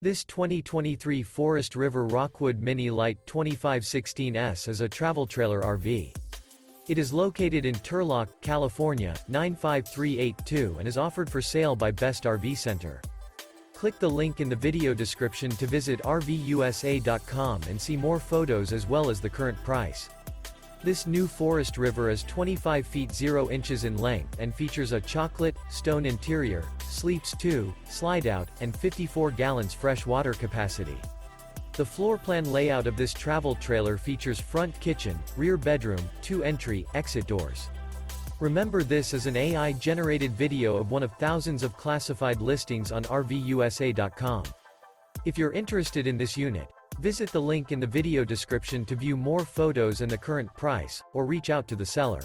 This 2023 Forest River Rockwood Mini Lite 2516S is a travel trailer RV. It is located in Turlock, California, 95382 and is offered for sale by Best RV Center. Click the link in the video description to visit RVUSA.com and see more photos as well as the current price. This new Forest River is 25 feet 0 inches in length and features a chocolate, stone interior, sleeps 2, Slideout, and 54 gallons fresh water capacity. The floor plan layout of this travel trailer features front kitchen, rear bedroom, 2 entry, exit doors. Remember, this is an AI-generated video of one of thousands of classified listings on RVUSA.com. If you're interested in this unit, visit the link in the video description to view more photos and the current price, or reach out to the seller.